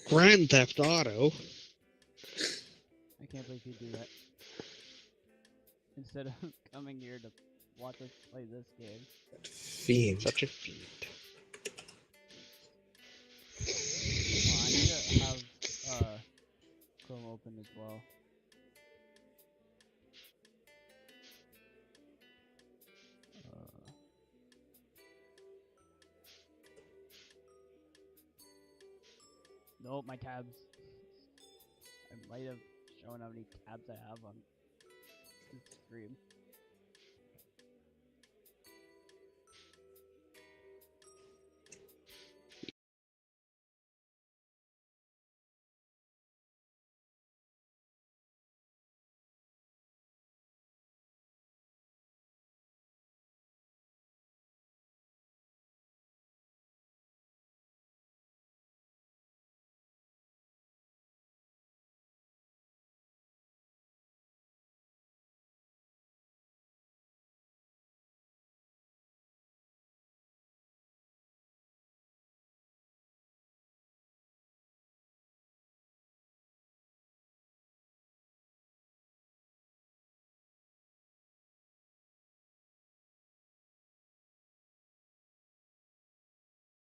Grand Theft Auto. I can't believe you do that. Instead of coming here to watch us play this game. Fiend. Such a fiend. Well, I need to have Chrome open as well. Nope, my tabs. I might have shown how many tabs I have on the stream.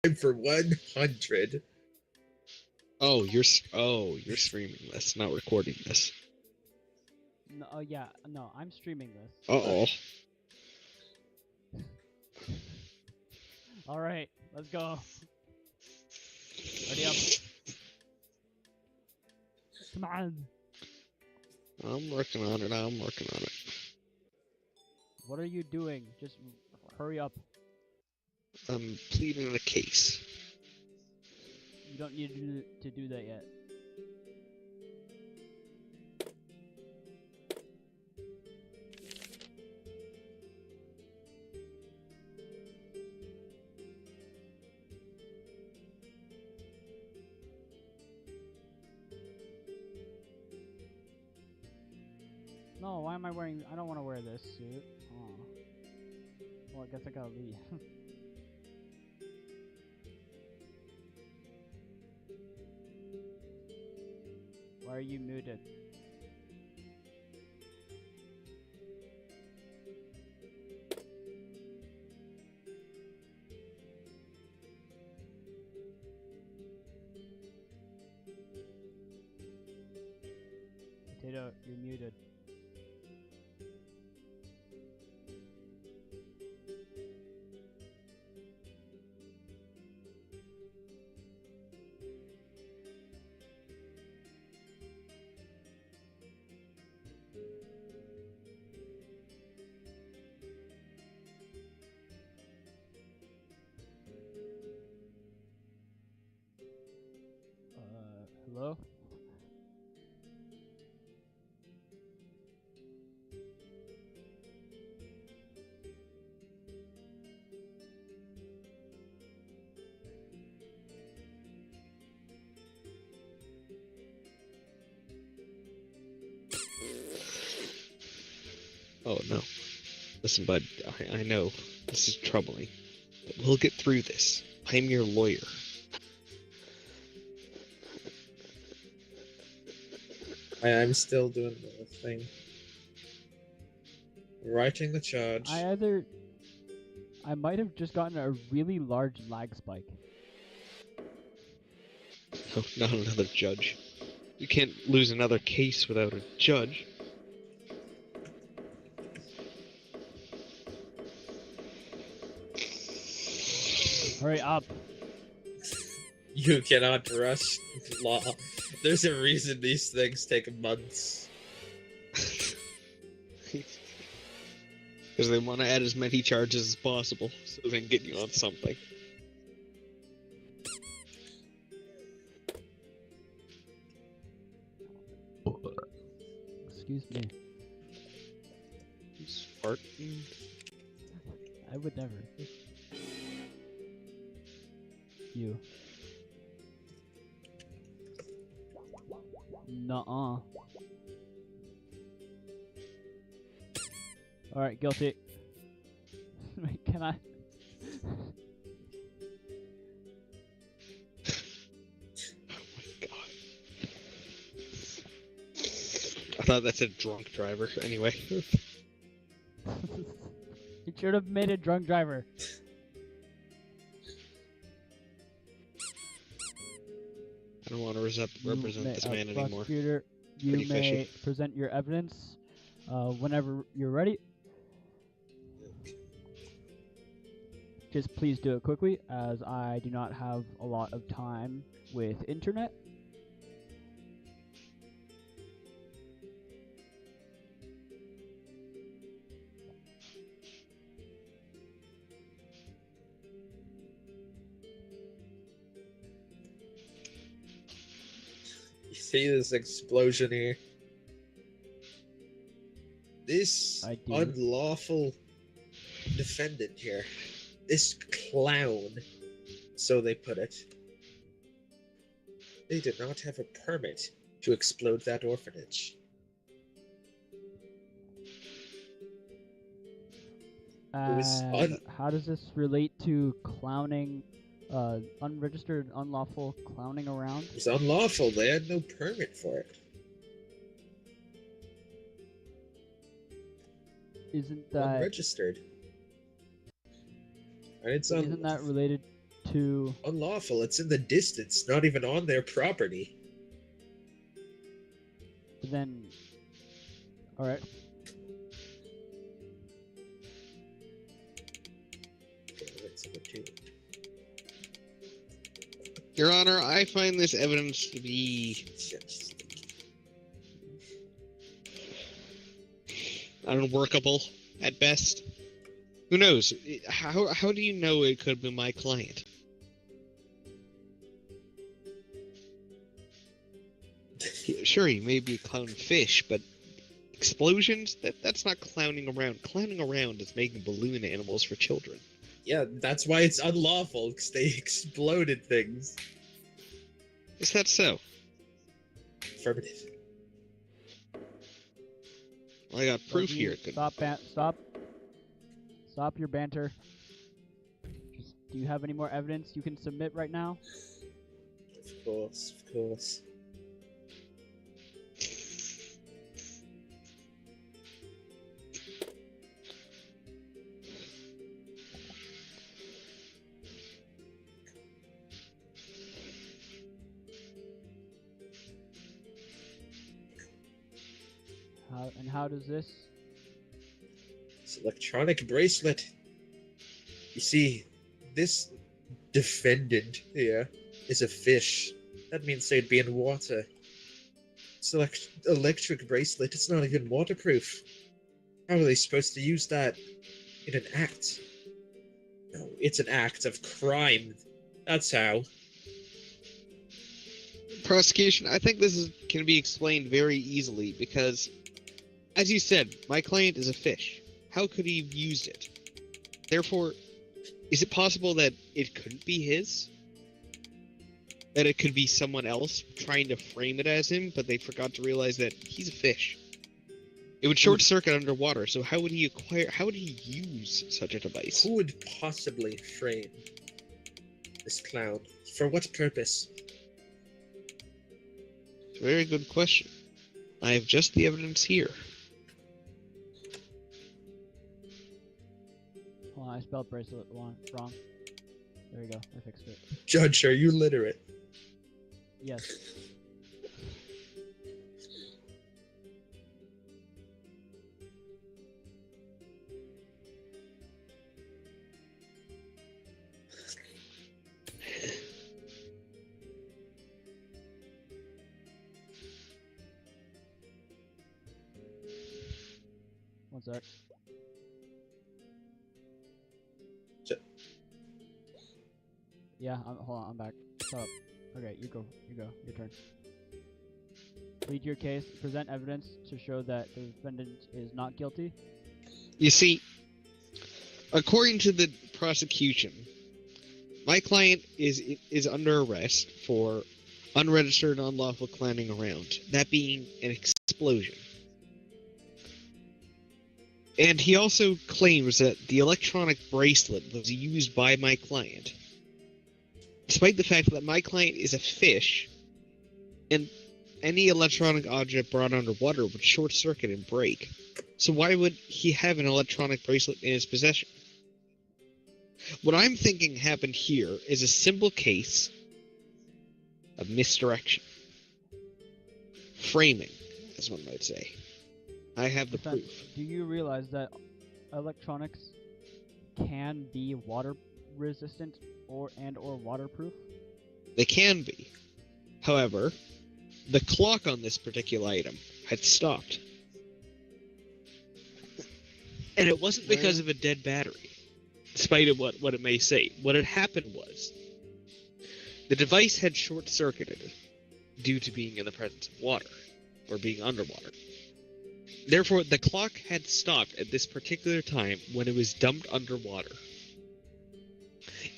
Time for 100. Oh, you're streaming this, not recording this. No, oh yeah, no, I'm streaming this. Uh-oh. Alright, let's go. Ready up. Come on. I'm working on it. What are you doing? Just hurry up. I'm pleading the case. You don't need to do that yet. No, why am I wearing... I don't want to wear this suit. Oh. Well, I guess I gotta leave. Why are you muted? Potato, you're muted. Hello? Oh no. Listen, bud, I know this is troubling, but we'll get through this. I'm your lawyer. I'm still doing the thing. Writing the charge. I might have just gotten a really large lag spike. Oh, not another judge. You can't lose another case without a judge. Hurry up. You cannot rush law. There's a reason these things take months. Because they want to add as many charges as possible, so they can get you on something. Excuse me. Who's farting? I would never. You. Nuh-uh. Alright, guilty. Wait, can I? Oh my god. thought that said drunk driver. Anyway. You should have made a drunk driver. I don't want to represent this man anymore. Prosecutor, you Pretty may fishy. present your evidence whenever you're ready. Just please do it quickly, as I do not have a lot of time with internet. You see this explosion here? This I do. unlawful defendant here, this clown, so they put it, they did not have a permit to explode that orphanage. was And how does this relate to clowning, unregistered, unlawful clowning around? It was unlawful. They had no permit for it. Isn't that Unregistered. And it's isn't that related to? unlawful. It's in the distance, not even on their property. Then, all right. Okay, let's go to it. Your Honor, I find this evidence to be unworkable at best. Who knows? How do you know it could be my client? Sure, he may be a clown fish, but explosions? That's not clowning around. Clowning around is making balloon animals for children. Yeah, that's why it's unlawful, because they exploded things. Is that so? Affirmative. Well, I got proof here. Stop your banter. Do you have any more evidence you can submit right now? Of course, of course. How does this? It's an electronic bracelet. You see, this defendant here is a fish. That means they'd be in water. It's an electric bracelet. It's not even waterproof. How are they supposed to use that in an act? No, it's an act of crime. That's how. Prosecution, I think this can be explained very easily because, as you said, my client is a fish. How could he have used it? Therefore, is it possible that it couldn't be his? That it could be someone else trying to frame it as him, but they forgot to realize that he's a fish? It would short circuit underwater, so how would he use such a device? Who would possibly frame this clown? For what purpose? It's a very good question. I have just the evidence here. Hold on, I spelled bracelet wrong. There you go. I fixed it. Judge, are you literate? Yes. One sec. Yeah, hold on, I'm back. Stop. Okay, you go, your turn. Plead your case, present evidence to show that the defendant is not guilty. You see, according to the prosecution, my client is under arrest for unregistered unlawful clowning around, that being an explosion. And he also claims that the electronic bracelet was used by my client, despite the fact that my client is a fish, and any electronic object brought underwater would short circuit and break. So why would he have an electronic bracelet in his possession? What I'm thinking happened here is a simple case of misdirection. Framing, as one might say. I have the Defense, proof. do you realize that electronics can be water resistant or waterproof? They can be. However, the clock on this particular item had stopped. And it wasn't because of a dead battery, despite of what it may say. What had happened was, the device had short-circuited due to being in the presence of water, or being underwater. Therefore, the clock had stopped at this particular time when it was dumped underwater.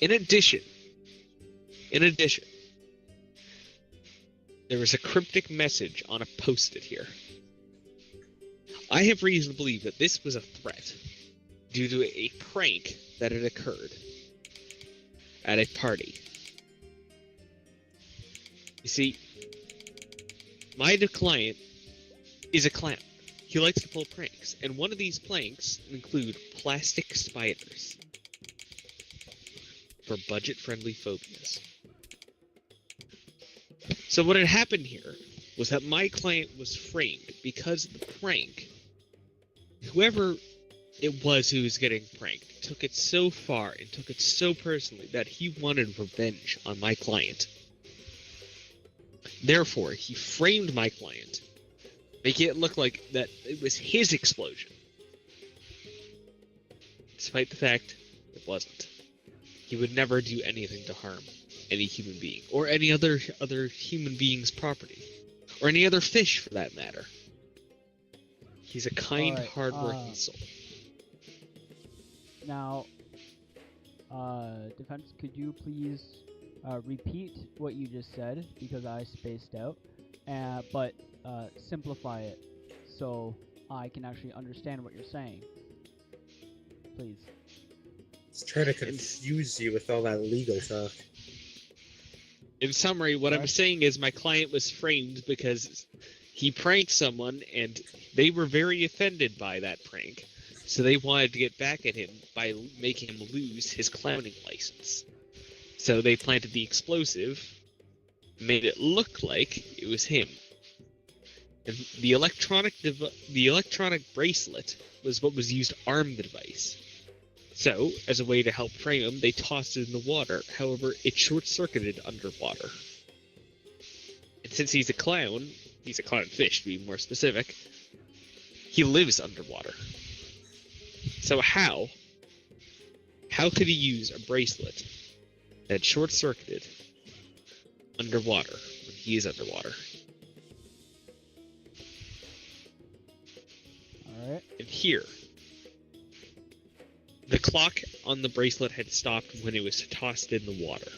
In addition, there was a cryptic message on a post-it here. I have reason to believe that this was a threat due to a prank that had occurred at a party. You see, my client is a clown. He likes to pull pranks, and one of these pranks include plastic spiders for budget-friendly phobias. So what had happened here was that my client was framed because of the prank. Whoever it was who was getting pranked took it so far and took it so personally that he wanted revenge on my client. Therefore, he framed my client, making it look like that it was his explosion, despite the fact it wasn't. He would never do anything to harm any human being, or any other human being's property, or any other fish for that matter. He's a kind, hard-working soul. Now, Defense, could you please repeat what you just said, because I spaced out, but simplify it so I can actually understand what you're saying. Please. It's trying to confuse you with all that legal talk. In summary, what I'm saying is my client was framed because he pranked someone and they were very offended by that prank. So they wanted to get back at him by making him lose his clowning license. So they planted the explosive, made it look like it was him. And the electronic bracelet was what was used to arm the device. So, as a way to help frame him, they tossed it in the water. However, it short-circuited underwater. And since he's a clownfish to be more specific, he lives underwater. So how could he use a bracelet that short-circuited underwater when he is underwater? Alright. And here, the clock on the bracelet had stopped when it was tossed in the water.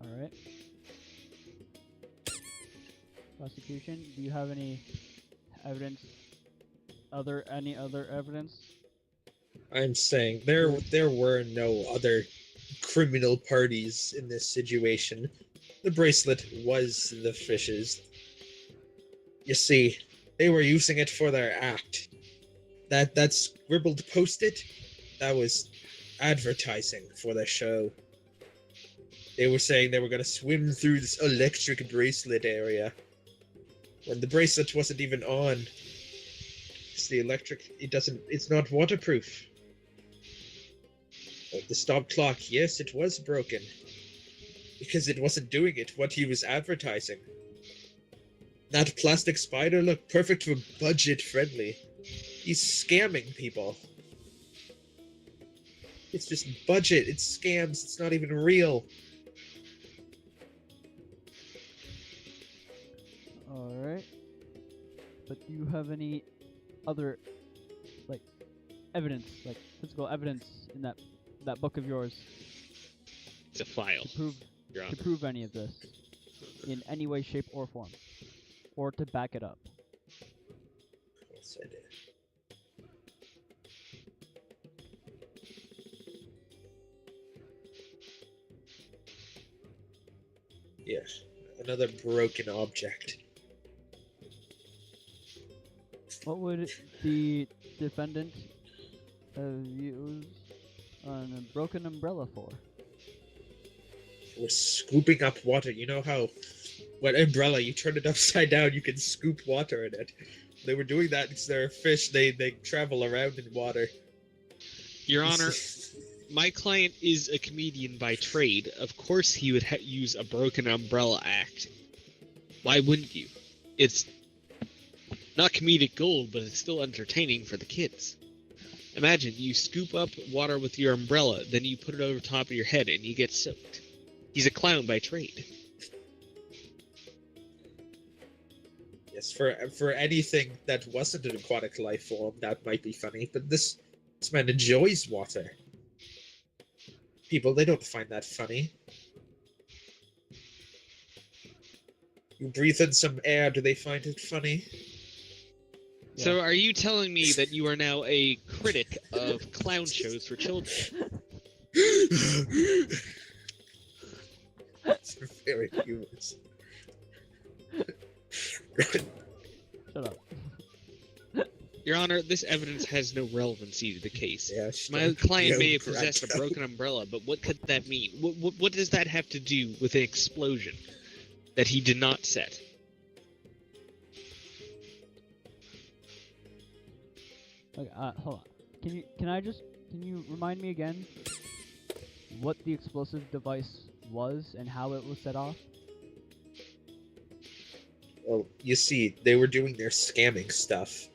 Alright. Prosecution, do you have any evidence? Any other evidence? I'm saying there were no other criminal parties in this situation. The bracelet was the fish's. You see, they were using it for their act. That scribbled post-it, that was advertising for their show. They were saying they were going to swim through this electric bracelet area, when the bracelet wasn't even on. It's the electric, it's not waterproof. The stop clock, yes, it was broken, because it wasn't doing what he was advertising. That plastic spider looked perfect for budget-friendly. He's scamming people. It's just budget, it's scams, it's not even real. Alright. But do you have any other, evidence, physical evidence in that book of yours? It's a file. To prove any of this in any way, shape, or form, or to back it up. Yes, I did. Yeah, another broken object. What would the defendant have used a broken umbrella for? We're scooping up water. You know how, when umbrella, you turn it upside down, you can scoop water in it. They were doing that because they're a fish. They travel around in water. Your Honor, my client is a comedian by trade. Of course he would use a broken umbrella act. Why wouldn't you? It's not comedic gold, but it's still entertaining for the kids. Imagine, you scoop up water with your umbrella, then you put it over top of your head and you get soaked. He's a clown by trade. Yes, for anything that wasn't an aquatic life form, that might be funny, but this man enjoys water. People, they don't find that funny. You breathe in some air, do they find it funny? Yeah. So are you telling me that you are now a critic of clown shows for children? It's very humorous. Shut up. Your Honor, this evidence has no relevancy to the case. Yeah, My client may have crack possessed a out. broken umbrella, but what could that mean? What does that have to do with an explosion that he did not set? Okay, hold on. Can you remind me again what the explosive device was and how it was set off? Well, you see, they were doing their scamming stuff.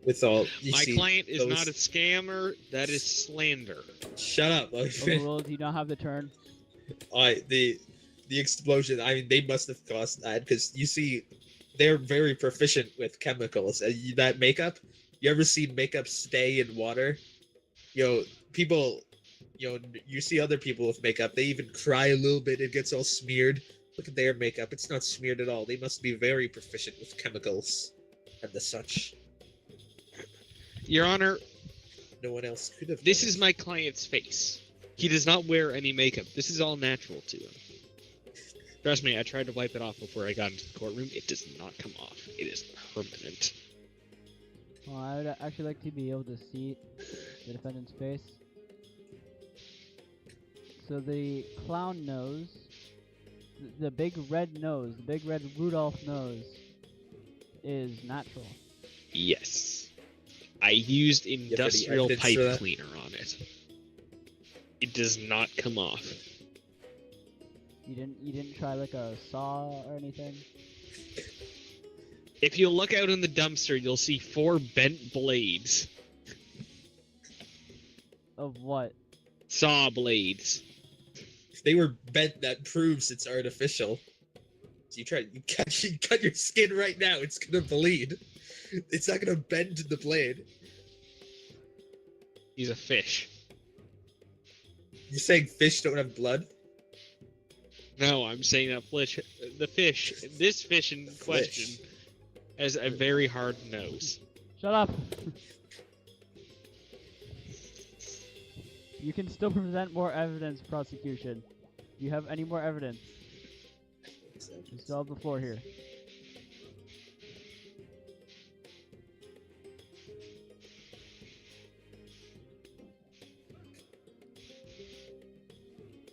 With all My client is not a scammer. That is slander. Shut up, my friend. Overruled, you don't have the turn. The explosion. I mean, they must have caused that because you see, they're very proficient with chemicals. That makeup. You ever seen makeup stay in water? People. You see other people with makeup. They even cry a little bit. It gets all smeared. Look at their makeup. It's not smeared at all. They must be very proficient with chemicals and the such. Your Honor, No one else could have. this done is it. my client's face. He does not wear any makeup. This is all natural to him. Trust me, I tried to wipe it off before I got into the courtroom. It does not come off. It is permanent. Well, I would actually like to be able to see the defendant's face. So the clown nose, the big red nose, the big red Rudolph nose, is natural. Yes. I used industrial evidence pipe for that? cleaner on it. It does not come off. You didn't try like a saw or anything? If you look out in the dumpster, you'll see 4 bent blades. Of what? Saw blades. If they were bent, that proves it's artificial. So you cut your skin right now, it's gonna bleed. It's not gonna bend the blade. He's a fish. You're saying fish don't have blood? No, I'm saying that this fish in question, has a very hard nose. Shut up! You can still present more evidence, prosecution. Do you have any more evidence? You still have the floor here.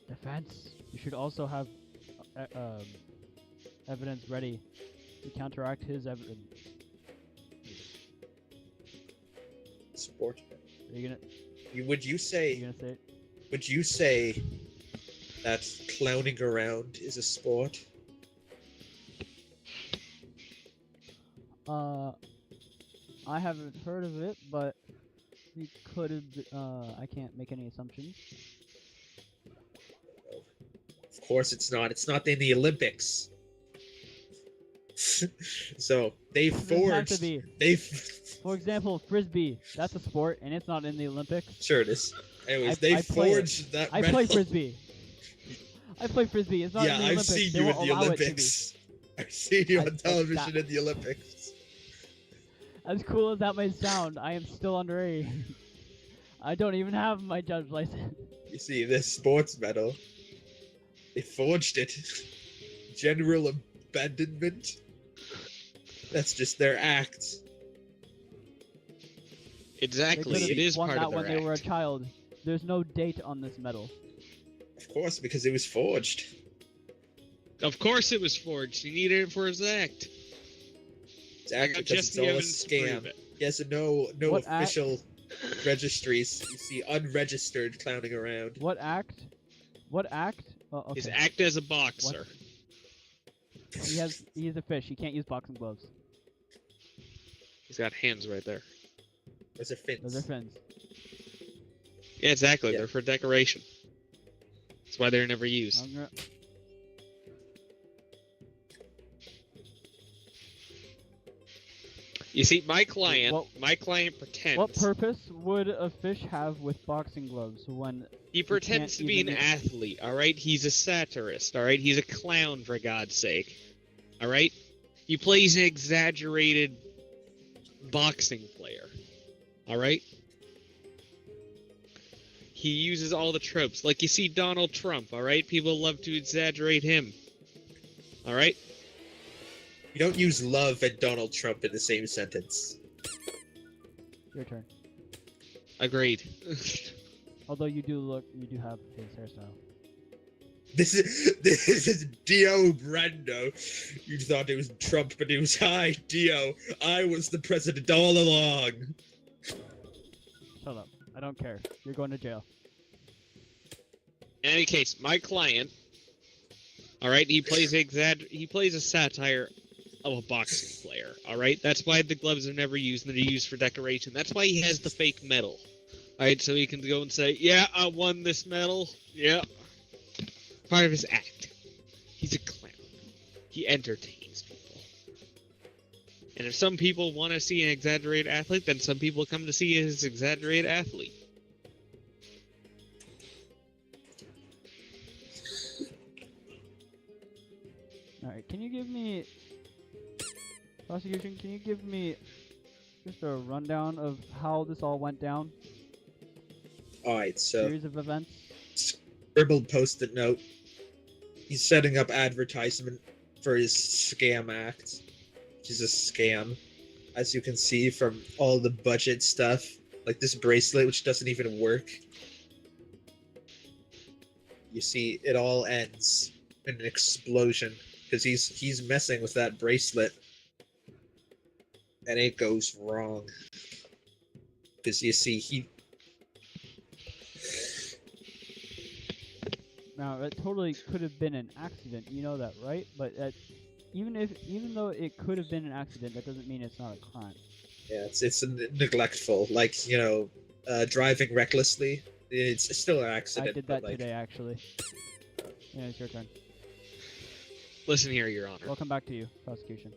Defense, you should also have evidence ready to counteract his evidence. Sport. Are you gonna Would you say say it? Would you say that clowning around is a sport? I haven't heard of it, but you could have. I can't make any assumptions. Of course it's not. It's not in the Olympics. So they Doesn't have to forged. be. For example, frisbee. That's a sport, and it's not in the Olympics. Sure it is. Anyways, I they play it. forged that. I medal. play frisbee. I play frisbee. It's not Yeah, in the I've Olympics. seen They you in won't the allow it to be. Olympics. I've seen you I- on television that- in the Olympics. As cool as that may sound, I am still underage. I don't even have my judge license. You see, this sports medal, they forged it. general abandonment. That's just their act. They Exactly, could it is have won part that of their when they were a act. child. There's no date on this medal. Of course, because it was forged. Of course it was forged. He needed it for his act. It's I act got because just it's the all a evidence to prove scam. it. He has no What act? official registries. You see unregistered clowning around. What act? What act? Oh, okay. His act as a boxer. He's a fish. He can't use boxing gloves. He's got hands right there. Those are fins. Those are fins. Yeah, exactly. Yeah. They're for decoration. That's why they're never used. I'm gonna- You see, my client pretends. What purpose would a fish have with boxing gloves when He pretends to can't be an even- athlete, alright? He's a satirist, alright? He's a clown, for God's sake. Alright? He plays an exaggerated boxing player. Alright? He uses all the tropes. Like you see Donald Trump, alright? People love to exaggerate him. Alright? You don't use love and Donald Trump in the same sentence. Your turn. Agreed. Although you do have his hairstyle. This is Dio Brando. You thought it was Trump, but it was hi, Dio. I was the president all along. Shut up. I don't care. You're going to jail. In any case, my client, alright, he plays a satire of a boxing player, alright? That's why the gloves are never used, and they're used for decoration. That's why he has the fake medal. Alright, so he can go and say, yeah, I won this medal. Yeah. Part of his act. He's a clown. He entertains people. And if some people want to see an exaggerated athlete, then some people come to see his exaggerated athlete. Alright, can you give me... Prosecution, can you give me just a rundown of how this all went down? Alright, so Series of events? scribbled post-it note. He's setting up advertisement for his scam act, which is a scam. As you can see from all the budget stuff, like this bracelet, which doesn't even work. You see, it all ends in an explosion because he's messing with that bracelet, and it goes wrong. Because you see, he Now, it totally could have been an accident, you know that, right? But even though it could have been an accident, that doesn't mean it's not a crime. yeah, it's neglectful, like driving recklessly. It's still an accident. I did but, that like, today, actually. Yeah, it's your turn. Listen here, Your Honor. Welcome back to you, prosecution.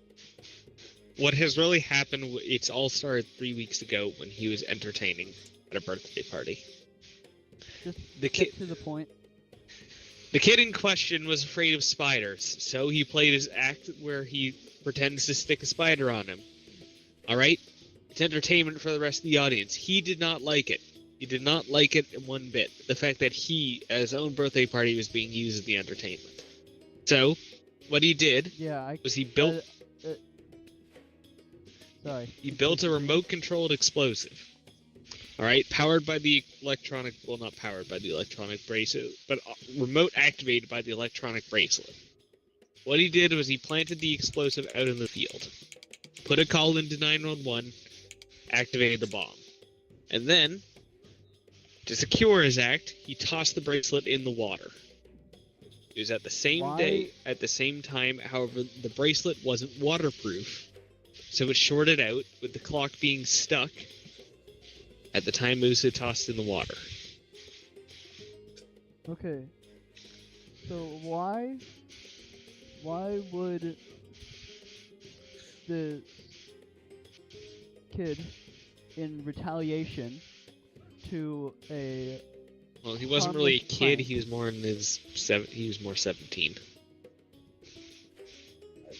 What has really happened, it's all started 3 weeks ago when he was entertaining at a birthday party. Just The get kid, to the point. the kid in question was afraid of spiders, so he played his act where he pretends to stick a spider on him. Alright? It's entertainment for the rest of the audience. He did not like it. He did not like it one bit. The fact that he, at his own birthday party, was being used as the entertainment. So, what he did Yeah, was he built sorry. He built a remote-controlled explosive. Alright, powered by the electronic... Well, not powered by the electronic bracelet, but remote-activated by the electronic bracelet. What he did was he planted the explosive out in the field. Put a call into 911, activated the bomb. And then, to secure his act, he tossed the bracelet in the water. It was at the same day, at the same time, however, the bracelet wasn't waterproof, so it shorted out, with the clock being stuck at the time it was tossed in the water. Okay. So why would the kid, in retaliation to a Well, he wasn't really a harmless kid. prank. He was more in his he was more 17.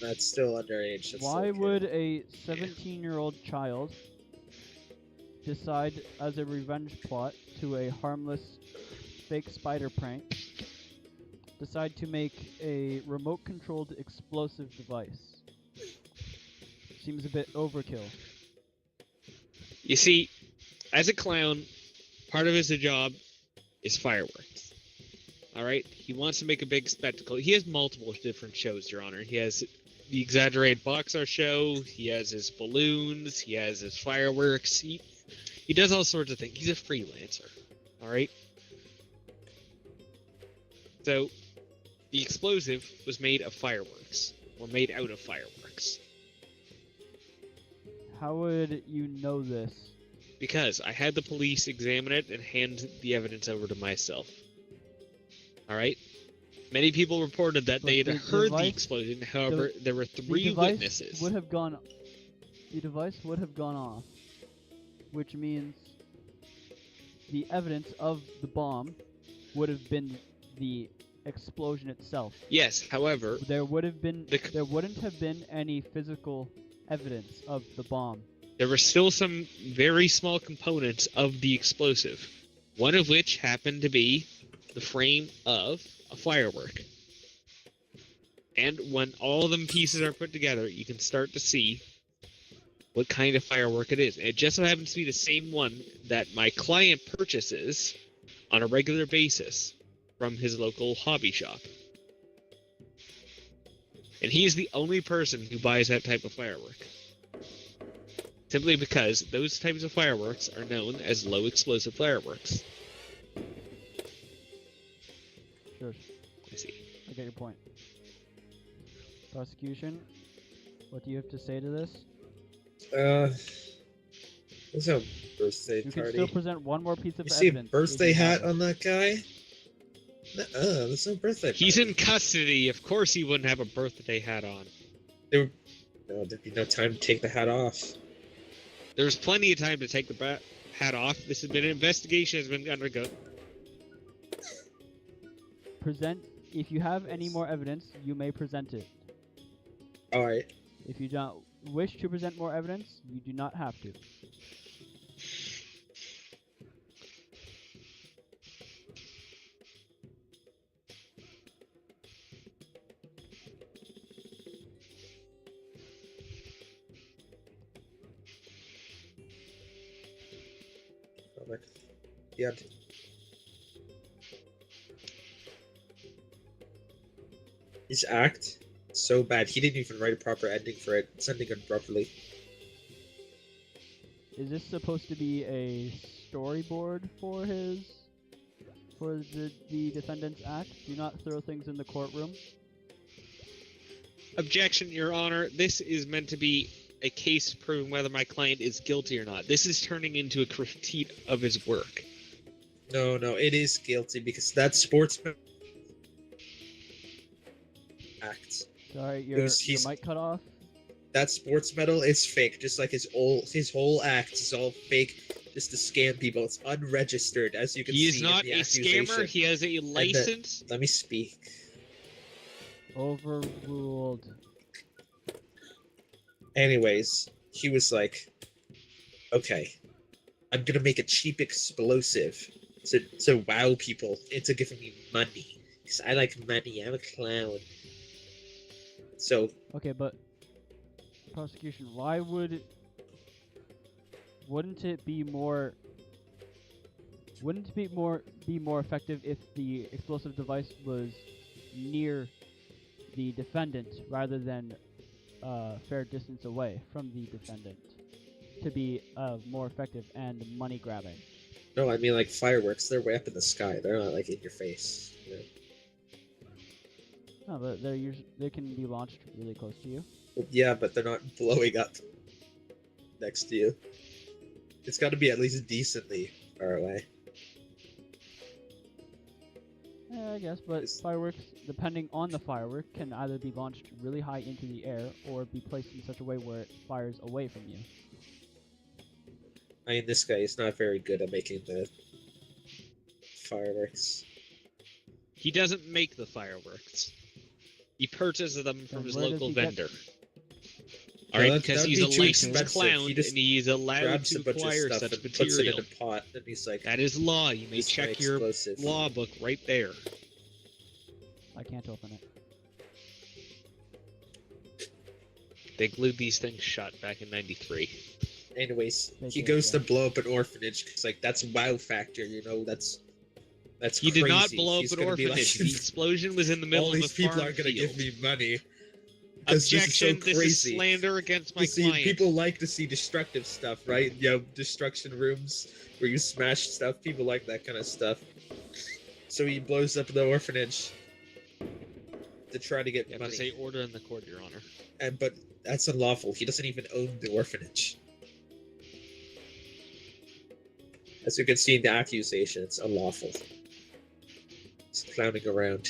that's still underage. That's Why okay. would a 17-year-old child decide as a revenge plot to a harmless fake spider prank decide to make a remote-controlled explosive device? Seems a bit overkill. You see, as a clown, part of his job is fireworks. All right? He wants to make a big spectacle. He has multiple different shows, Your Honor. He has the exaggerated box art show. He has his balloons. He has his fireworks. He does all sorts of things. He's a freelancer. All right? So, the explosive was made of fireworks, or made out of fireworks. How would you know this? Because I had the police examine it and hand the evidence over to myself. Alright? Many people reported that But they had the heard the device- explosion, however, there were The 3 device witnesses. would have gone. The device would have gone off, which means the evidence of the bomb would have been the explosion itself. Yes, however, There would have been. The There wouldn't have been any physical evidence of the bomb. there were still some very small components of the explosive, one of which happened to be the frame of a firework. And when all of them pieces are put together, you can start to see what kind of firework it is. It just so happens to be the same one that my client purchases on a regular basis from his local hobby shop. And he is the only person who buys that type of firework. Simply because those types of fireworks are known as low explosive fireworks. Sure, I see. I get your point. Prosecution, what do you have to say to this? There's no birthday You can party. still present one more piece of You see a evidence. if birthday you have hat it. on that guy? There's no birthday party. He's in custody. Of course he wouldn't have a birthday hat on. No, there'd be no time to take the hat off. There's plenty of time to take the hat off. This has been an investigation has been undergone. Present. If you have any more evidence, you may present it. Alright. If you don't wish to present more evidence, you do not have to. Yeah. His act, so bad. He didn't even write a proper ending for it. It's ending abruptly. Is this supposed to be a storyboard for the defendant's act? Do not throw things in the courtroom. Objection, Your Honor. This is meant to be a case proving whether my client is guilty or not. This is turning into a critique of his work. No, it is guilty because that sportsman act. Sorry, Because your he's- mic cut off. That sports medal is fake, just like his whole act is all fake, just to scam people. It's unregistered, as you can He see is not in a the accusation. scammer. He has a license. Let me speak. Overruled. Anyways, he was like, okay, I'm gonna make a cheap explosive to wow people into giving me money. Because I like money, I'm a clown. So, Okay, but prosecution, why wouldn't it be more effective if the explosive device was near the defendant rather than a fair distance away from the defendant to be more effective and money grabbing? no, I mean like fireworks, they're way up in the sky. They're not like in your face. You know? No, but they can be launched really close to you. Yeah, but they're not blowing up next to you. It's got to be at least decently far away. Yeah, I guess, but fireworks, depending on the firework, can either be launched really high into the air or be placed in such a way where it fires away from you. I mean, this guy is not very good at making the fireworks. He doesn't make the fireworks. He purchases them from Then his where does local he get vendor. Well, Alright, that because would he's be a too licensed expensive. clown He just and he's allowed Grabs to a bunch of acquire stuff such and puts it in material. a pot, and he's like, That is law. You may "This is my check your explosive." law book right there. I can't open it. They glued these things shut back in '93. Anyways, They he did, goes yeah. to blow up an orphanage because, like, that's wow factor, you know. That's He crazy. did not blow up He's an gonna be orphanage. like, The explosion was in the middle all of a these people farm aren't gonna field. give me money. 'Cause Objection! This is so crazy. slander against my You see, client. people like to see destructive stuff, right? You know, destruction rooms where you smash stuff. People like that kind of stuff. So he blows up the orphanage to try to get You have money. to say order in the court, Your Honor. But that's unlawful. He doesn't even own the orphanage. As you can see in the accusation, it's unlawful. He's clowning around.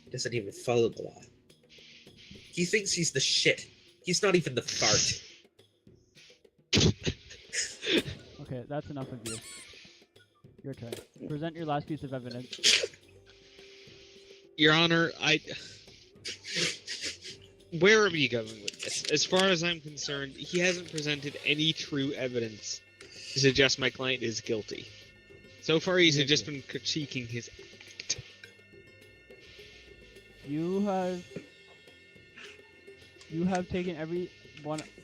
He doesn't even follow the law. He thinks he's the shit. He's not even the fart. Okay, that's enough of you. Your turn. Present your last piece of evidence. Your Honor, where are we going with this? As far as I'm concerned, he hasn't presented any true evidence to suggest my client is guilty. So far, he's just been critiquing his act. You have taken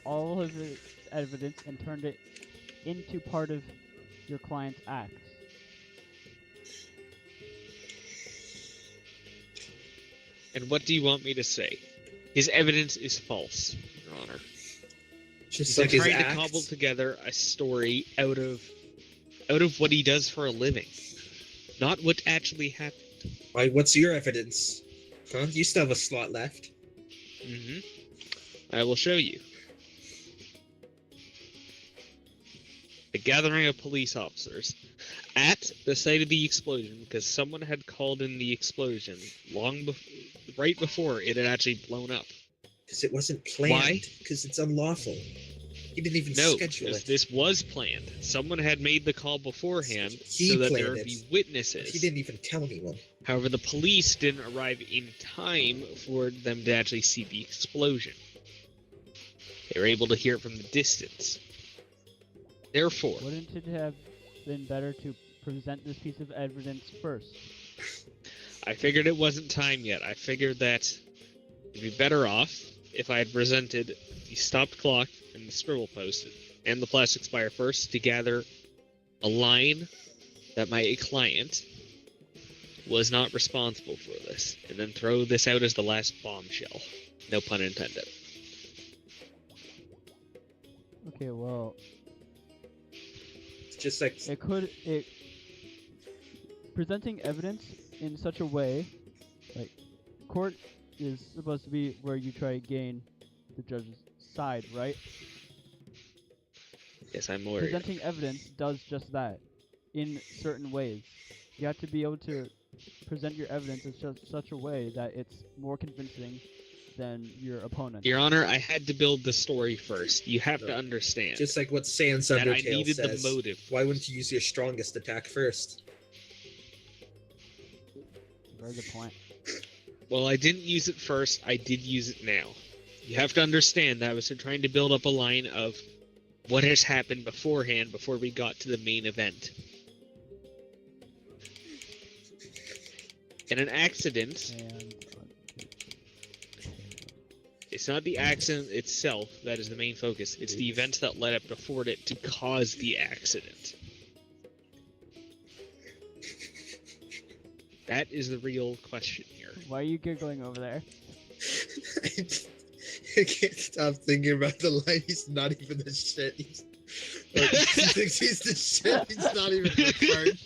all of the evidence and turned it into part of your client's acts. And what do you want me to say? His evidence is false, Your Honor. Just He's like his trying to acts. cobble together a story out of what he does for a living, not what actually happened. Why, what's your evidence? Huh? You still have a slot left. Mm-hmm. I will show you. A gathering of police officers at the site of the explosion because someone had called in the explosion right before it had actually blown up. Because it wasn't planned. Why? Because it's unlawful. He didn't even No, schedule because it. this was planned. Someone had made the call beforehand He so that there planned would be it. witnesses. He didn't even tell anyone. However, the police didn't arrive in time for them to actually see the explosion. They were able to hear it from the distance. Therefore, Wouldn't it have been better to present this piece of evidence first? I figured it wasn't time yet. I figured that it'd be better off if I had presented the stopped clock and the scribble post and the plastic spire first to gather a line that my client was not responsible for this, and then throw this out as the last bombshell. No pun intended. Okay, well, It's just like presenting evidence in such a way, like, court is supposed to be where you try to gain the judge's side, right? Yes, I'm worried. Presenting evidence does just that, in certain ways. You have to be able to present your evidence in such a way that it's more convincing than your opponent. Your Honor, I had to build the story first. You have to understand just like what Sans that I Undertale needed says. the motive. Why wouldn't you use your strongest attack first? Very good point. Well, I didn't use it first. I did use it now. You have to understand that I was trying to build up a line of what has happened beforehand before we got to the main event. In an accident, And it's not the accident itself that is the main focus. It's the events that led up before it to cause the accident. That is the real question here. why are you giggling over there? I can't stop thinking about the line. He's not even the shit. He thinks he's the shit. He's not even the fart.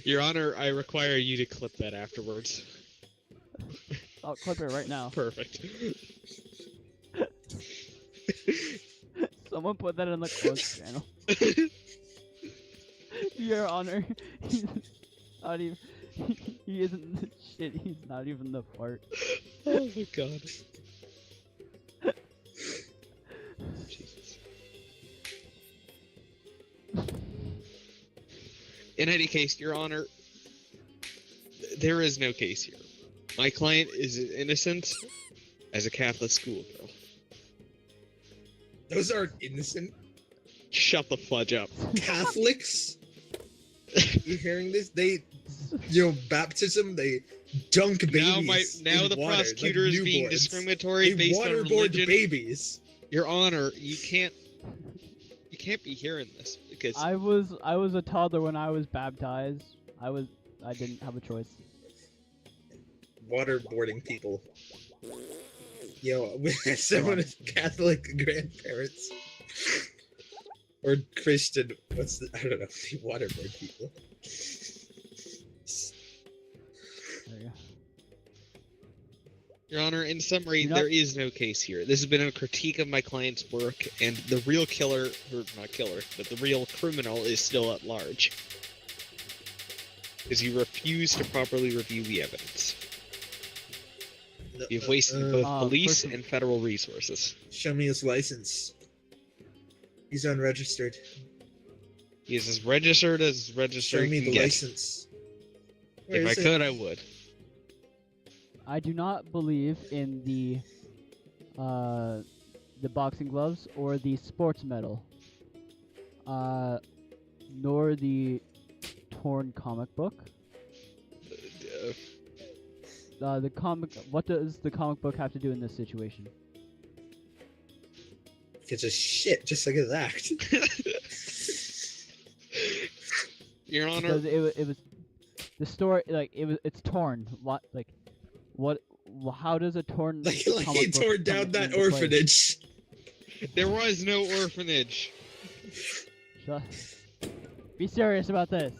Your Honor, I require you to clip that afterwards. I'll clip it right now. Perfect. Someone put that in the close channel. Your Honor, he's not even. He isn't the shit. He's not even the fart. Oh my god. Jesus. In any case, Your Honor, there is no case here. My client is innocent as a Catholic schoolgirl. Those aren't innocent. Shut the fudge up. Catholics, you hearing this? Baptism, they dunk babies Now in the water, prosecutor like is being newborns. discriminatory They based on waterboard religion. babies. Your Honor, you can't be hearing this because I was a toddler when I was baptized. I didn't have a choice. Waterboarding people. Yo, someone with Catholic grandparents. Or Christian, I don't know, they waterboard people. There you go. Your Honor, in summary, You're not- there is no case here. This has been a critique of my client's work, and the real killer, or not killer, but the real criminal is still at large. Because you refuse to properly review the evidence. You've wasted both police and federal resources. Show me his license. He's unregistered. He is as registered Show me you the can get. license. Where If I is it? could, I would. I do not believe in the boxing gloves or the sports medal, nor the torn comic book. The comic. What does the comic book have to do in this situation? It's just shit, just like his act. Your Honor, Because it was the story. Like it's torn. What like what? How does a torn Like comic he book tore come down that into play? orphanage. there was no orphanage. Shut. Be serious about this.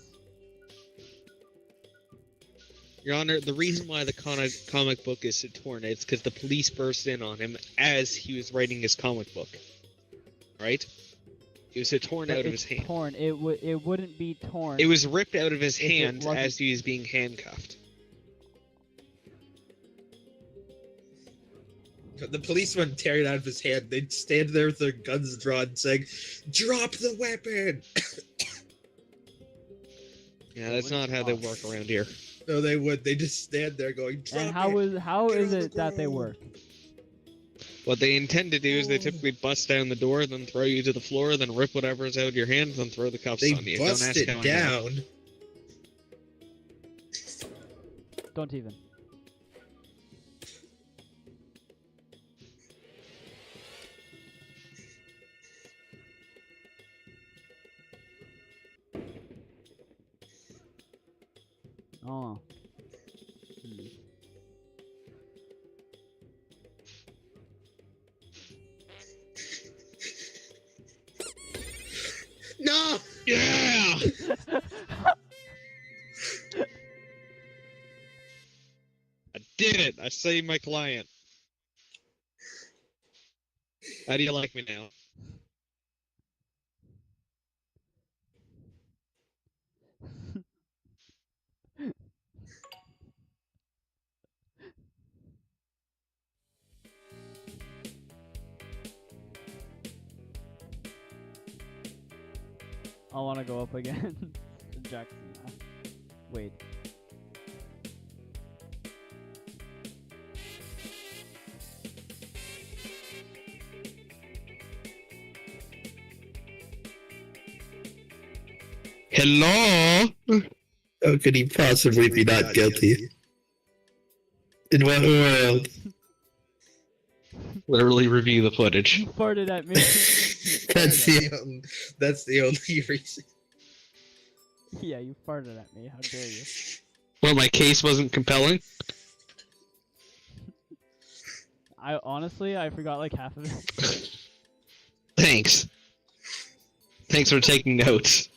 Your Honor, the reason why the comic book is so torn is because the police burst in on him as he was writing his comic book. Right? It was so torn But out of it's his hand. torn. It wouldn't be torn. It was ripped out of his If it hand wasn't- as he was being handcuffed. The police wouldn't tear it out of his hand. They'd stand there with their guns drawn, saying, "Drop the weapon!" Yeah, that's not how they work around here. No, they would. They just stand there going, "Drop And it!" how Get is on the it that they ground. work? What they intend to do is they typically bust down the door, then throw you to the floor, then rip whatever's out of your hand, then throw the cuffs They on you. bust Don't ask it how I know. down. Don't even. Oh. Hmm. No! Yeah! I did it! I saved my client. How do you like me now? I want to go up again to Jackson. Wait. Hello? How could he possibly be not guilty? In what world? Literally review the footage. You farted at me. That's the only reason. Yeah, you farted at me. How dare you? Well, my case wasn't compelling. I honestly, I forgot like half of it. Thanks. Thanks for taking notes.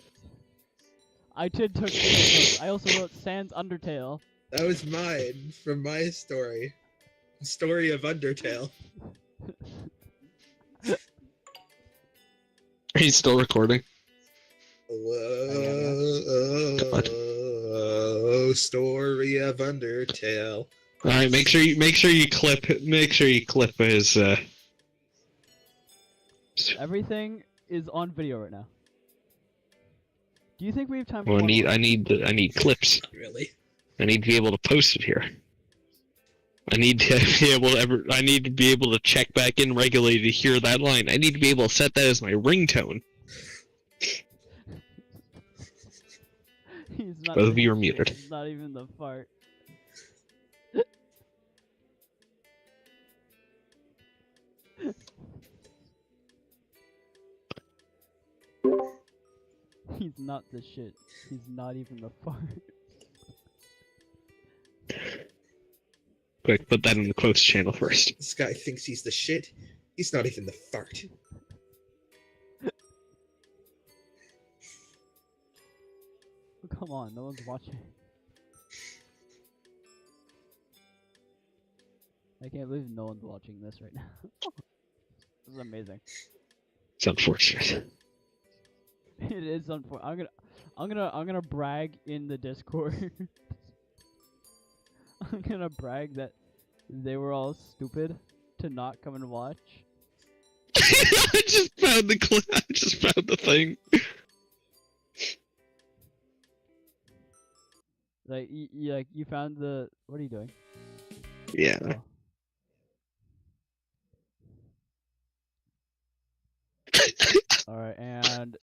I took notes. I also wrote Sans Undertale. That was mine from my story. Story of Undertale. Are you still recording? Whoa, story of Undertale. All right, make sure you clip his. Everything is on video right now. Do you think we have time for Well, one more? I need clips. Really? I need to be able to post it here. I need to be able to check back in regularly to hear that line. I need to be able to set that as my ringtone. He's not Both of the you are shit, muted. It's not even the fart. He's not the shit. He's not even the fart. Quick, put that in the quotes channel first. This guy thinks he's the shit. He's not even the fart. Come on, no one's watching. I can't believe no one's watching this right now. This is amazing. It's unfortunate. It is unfortunate. I'm gonna brag in the Discord. I'm gonna brag that they were all stupid to not come and watch. I just found the clip. I just found the thing. Like you found the. What are you doing? Yeah. Oh. All right, and